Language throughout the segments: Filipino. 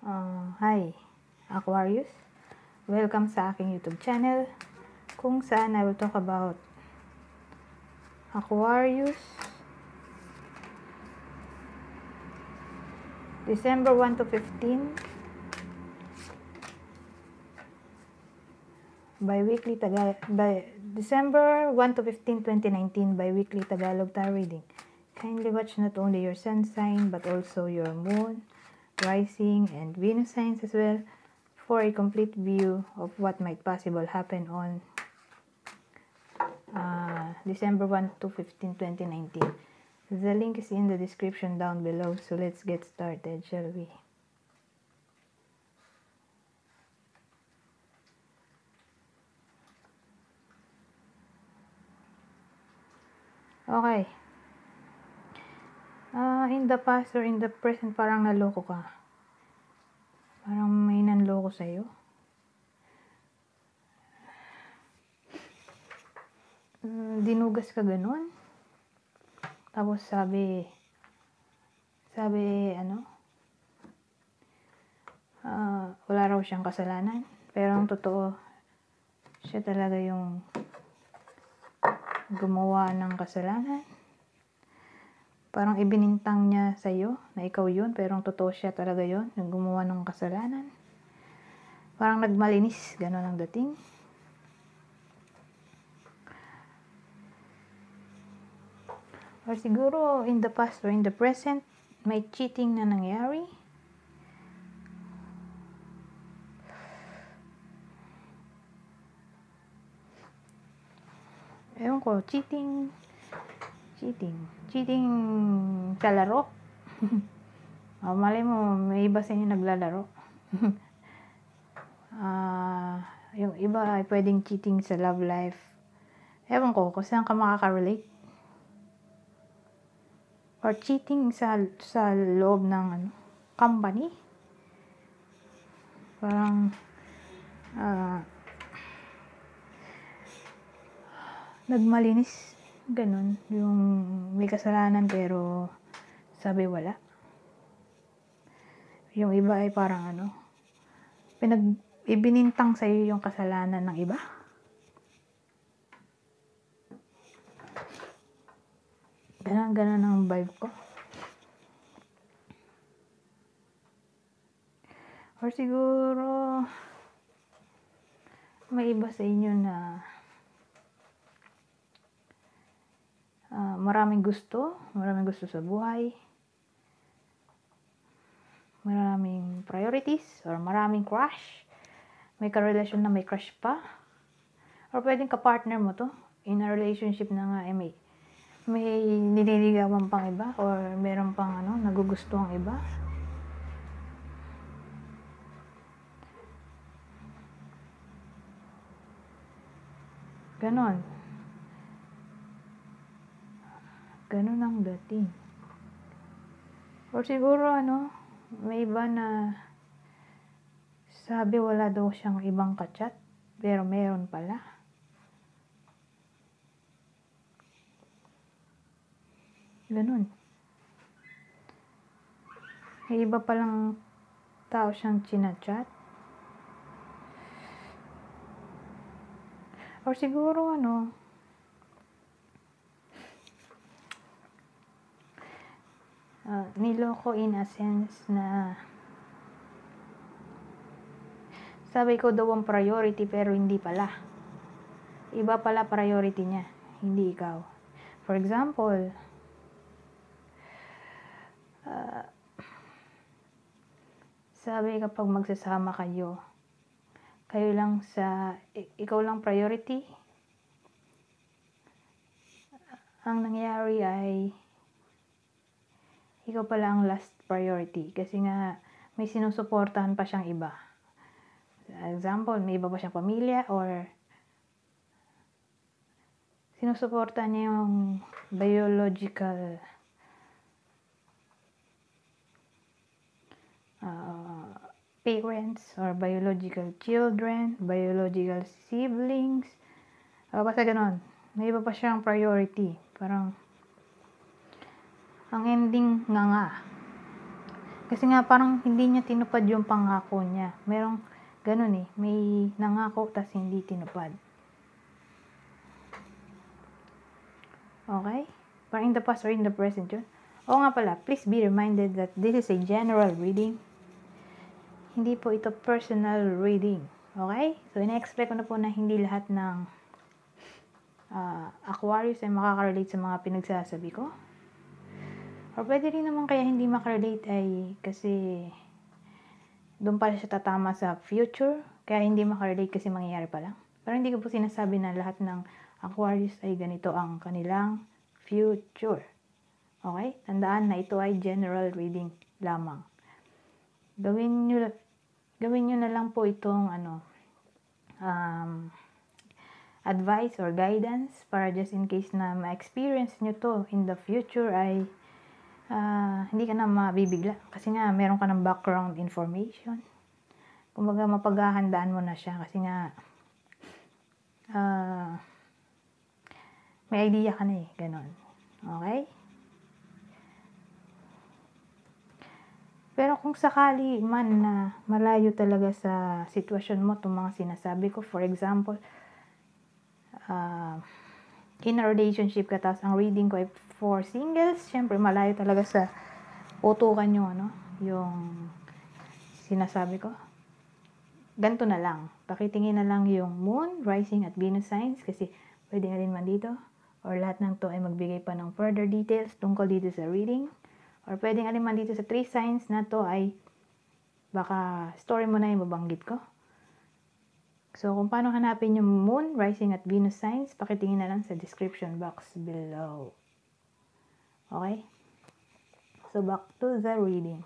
Hi, Aquarius. Welcome sa aking YouTube channel kung saan I will talk about Aquarius December 1 to 15 bi-weekly December 1 to 15, 2019 bi-weekly Tagalog tarot reading. Kindly watch not only your sun sign but also your moon, rising, and Venus signs as well for a complete view of what might possible happen on December 1 to 15, 2019. The link is in the description down below, so let's get started, shall we? Okay. In the past or in the present, parang naloko ka. Parang may nanloko sa'yo. Dinugas ka ganun. Tapos sabi wala raw siyang kasalanan. Pero ang totoo, siya talaga yung gumawa ng kasalanan. Parang ibinintang niya sa'yo na ikaw yun, pero ang totoo siya talaga yun, yung gumawa ng kasalanan. Parang nagmalinis, gano'n ang dating. Or siguro in the past or in the present, may cheating na nangyari. Ewan ko, cheating sa laro. Malay mo, may iba sa inyo naglalaro. Yung iba ay pwedeng cheating sa love life. Ewan ko, kung saan ka makaka-relate. Or cheating sa loob ng company. Parang nagmalinis, ganun. Yung may kasalanan pero sabi wala. Yung iba ay parang ibinintang sa'yo yung kasalanan ng iba. Ganun ang vibe ko. Or siguro may iba sa inyo na maraming gusto sa buhay, maraming priorities, or maraming crush. May karelasyon na may crush pa. Or pwedeng ka-partner mo to, in a relationship na nga, may nililigawan pang iba, or meron pang nagugusto ang iba. Ganon ang dating. Or siguro may iba na sabi wala daw siyang ibang kachat, pero meron pala. Ganon. May iba palang tao siyang chinachat. Or siguro niloko in a sense na sabi ko daw ang priority pero hindi pala. Iba pala priority niya, hindi ikaw. For example, sabi kapag magsasama kayo lang ikaw lang priority. Ang nangyari ay ikaw pala ang last priority kasi nga may sinusuportahan pa siyang iba. Example, may iba pa siyang pamilya or sinusuportahan niya yung biological parents or biological children, biological siblings. Basta ganon. May iba pa siyang priority. Parang ang ending nga. Kasi nga parang hindi niya tinupad yung pangako niya. Merong ganun eh. May nangako tas hindi tinupad. Okay? Parang in the past or in the present yun. Oo nga pala, please be reminded that this is a general reading. Hindi po ito personal reading. Okay? So, ina-expect ko na po na hindi lahat ng Aquarius ay makaka-relate sa mga pinagsasabi ko. Or pwede rin naman kaya hindi makarelate ay kasi doon pala siya tatama sa future. Kaya hindi makarelate kasi mangyayari pa lang. Pero hindi ko po sinasabi na lahat ng Aquarius ay ganito ang kanilang future. Okay? Tandaan na ito ay general reading lamang. Gawin nyo na lang po itong advice or guidance para just in case na ma-experience nyo to in the future ay hindi ka na mabibigla. Kasi nga, meron ka ng background information. Kumbaga, mapaghahandaan mo na siya. Kasi nga, may idea ka na eh. Ganon. Okay? Pero kung sakali man na malayo talaga sa sitwasyon mo itong mga sinasabi ko, for example, in a relationship ka, tapos ang reading ko ay for singles, syempre malayo talaga sa utukan yung sinasabi ko. Ganito na lang. Pakitingin na lang yung moon, rising at Venus signs kasi pwede nga rin man dito. Or lahat ng to ay magbigay pa ng further details tungkol dito sa reading. Or pwede nga rin man dito sa 3 signs na to ay baka story mo na yung mabanggit ko. So, kung paano hanapin yung moon, rising at Venus signs, pakitingin na lang sa description box below. Okay? So, back to the reading.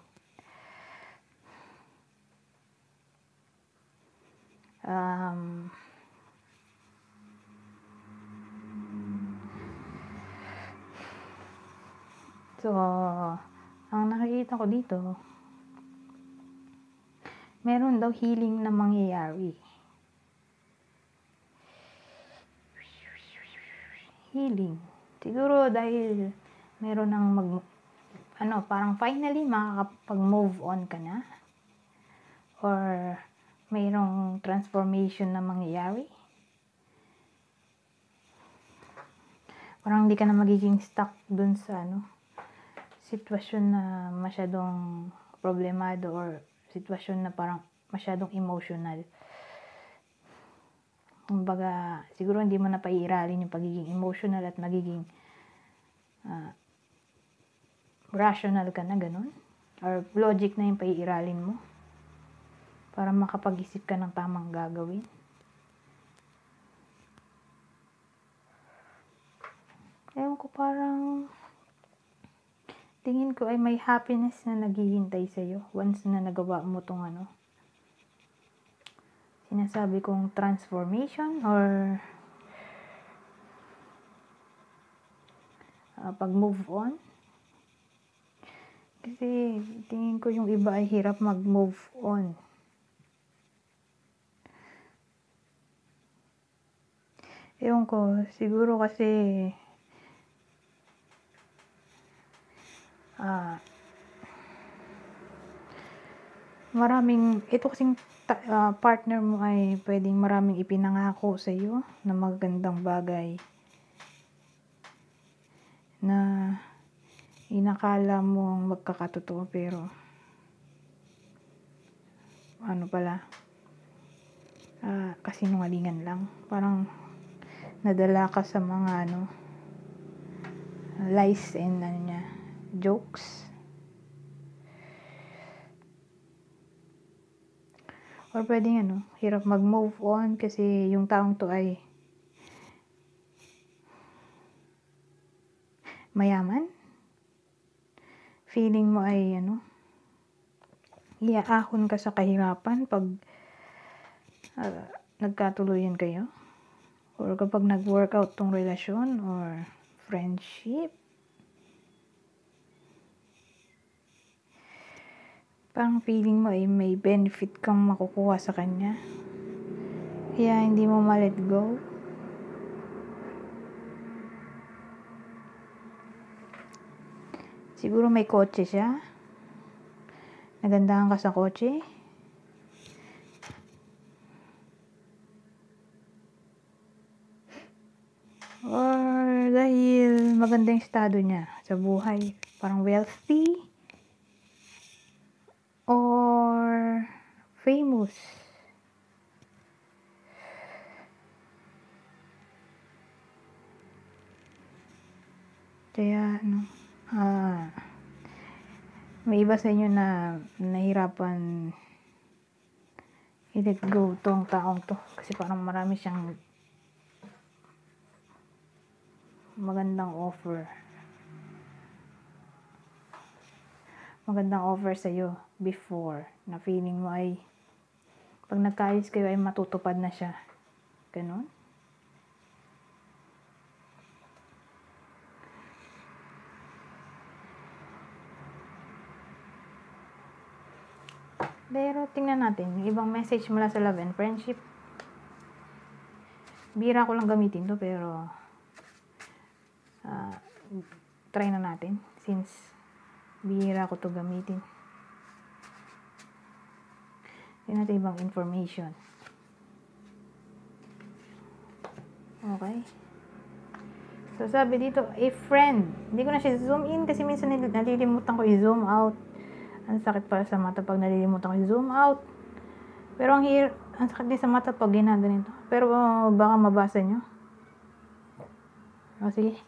So, ang nakikita ko dito, meron daw healing na mangyayari. Healing. Siguro dahil meron ng parang finally makakapag-move on ka na. Or mayroong transformation na mangyayari. Parang hindi ka na magiging stuck dun sa sitwasyon na masyadong problemado or sitwasyon na parang masyadong emotional. Kumbaga, siguro hindi mo na paiiralin yung pagiging emotional at magiging rational ka na, ganun. Or logic na yung paiiralin mo para makapag-isip ka ng tamang gagawin. Ewan ko, parang tingin ko ay may happiness na naghihintay sa'yo once na nagawa mo tong sinasabi kong transformation or pag-move on. Kasi tingin ko yung iba ay hirap mag-move on. Ewan ko, siguro kasi ito kasing partner mo ay pwedeng maraming ipinangako sa iyo na magandang bagay na inakala mong magkakatotoo pero kasinungalingan lang. Parang nadala ka sa mga lies and jokes. Or pwedeng hirap mag-move on kasi yung taong to ay mayaman. Feeling mo ay iaahon ka sa kahirapan pag nagkatuluyan kayo. Or kapag nag-workout tong relasyon or friendship. Parang feeling mo ay may benefit kang makukuha sa kanya. Kaya hindi mo ma-let go. Siguro may kotse siya. nagandahan ka sa kotse, or dahil maganda yung estado niya sa buhay, parang wealthy, or famous. Kaya, may iba sa inyo na nahirapan i-let go tong taong to. Kasi parang marami siyang magandang offer. Magandang offer sa'yo before na feeling mo ay pag nagkaayos kayo ay matutupad na siya. Ganon. Pero tingnan natin yung ibang message mula sa love and friendship. Bira ko lang gamitin to pero try na natin since bira ko to gamitin. Tingnan natin ibang information. Okay. So sabi dito, a friend. Hindi ko na siya zoom in kasi minsan nalilimutan ko i-zoom out. Ang sakit para sa mata pag nalilimutan ko i-zoom out. Pero ang sakit din sa mata pag ginaganito. Pero baka mabasa nyo. O sige.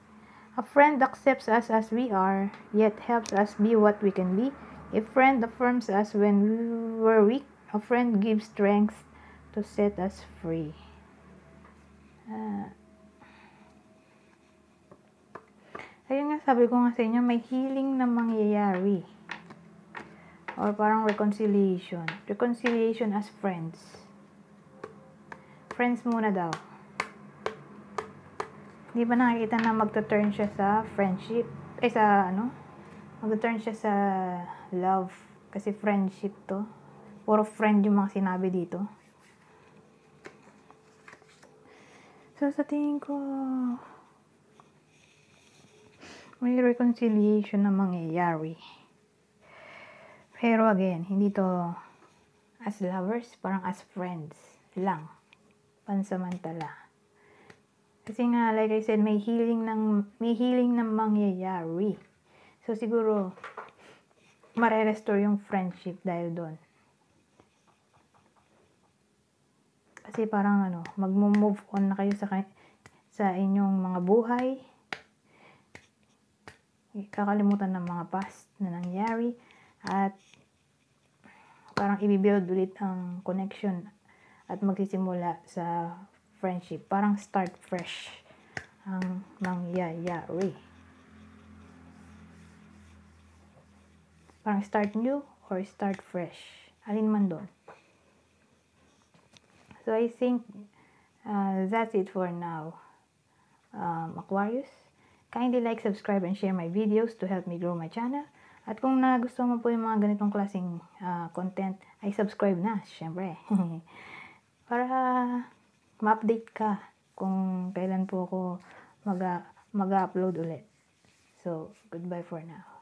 A friend accepts us as we are, yet helps us be what we can be. A friend affirms us when we're weak. A friend gives strength to set us free. Ayun nga, sabi ko nga sa inyo, may healing na mangyayari. Or parang reconciliation. Reconciliation as friends. Friends muna daw. Di ba nakikita na magta-turn siya sa friendship? Magta-turn siya sa love. Kasi friendship to. Puro friend yung mga sinabi dito. So, sa tingin ko, may reconciliation na mangyayari. Pero again, hindi to as lovers, parang as friends lang. Pansamantala. Kasi nga, like I said, may healing ng mangyayari. So, siguro, mare-restore yung friendship dahil doon. Kasi parang mag-move on na kayo sa inyong mga buhay. Kakalimutan ng mga past na nangyari. At parang i-build ulit ang connection at magsisimula sa friendship. Parang start fresh ang mangyayari. Parang start new or start fresh. Alin man doon. So I think that's it for now. Aquarius, kindly like, subscribe, and share my videos to help me grow my channel. At kung nagustuhan mo po yung mga ganitong klaseng content, ay subscribe na, syempre. Para ma-update ka kung kailan po ako mag-upload ulit. So, goodbye for now.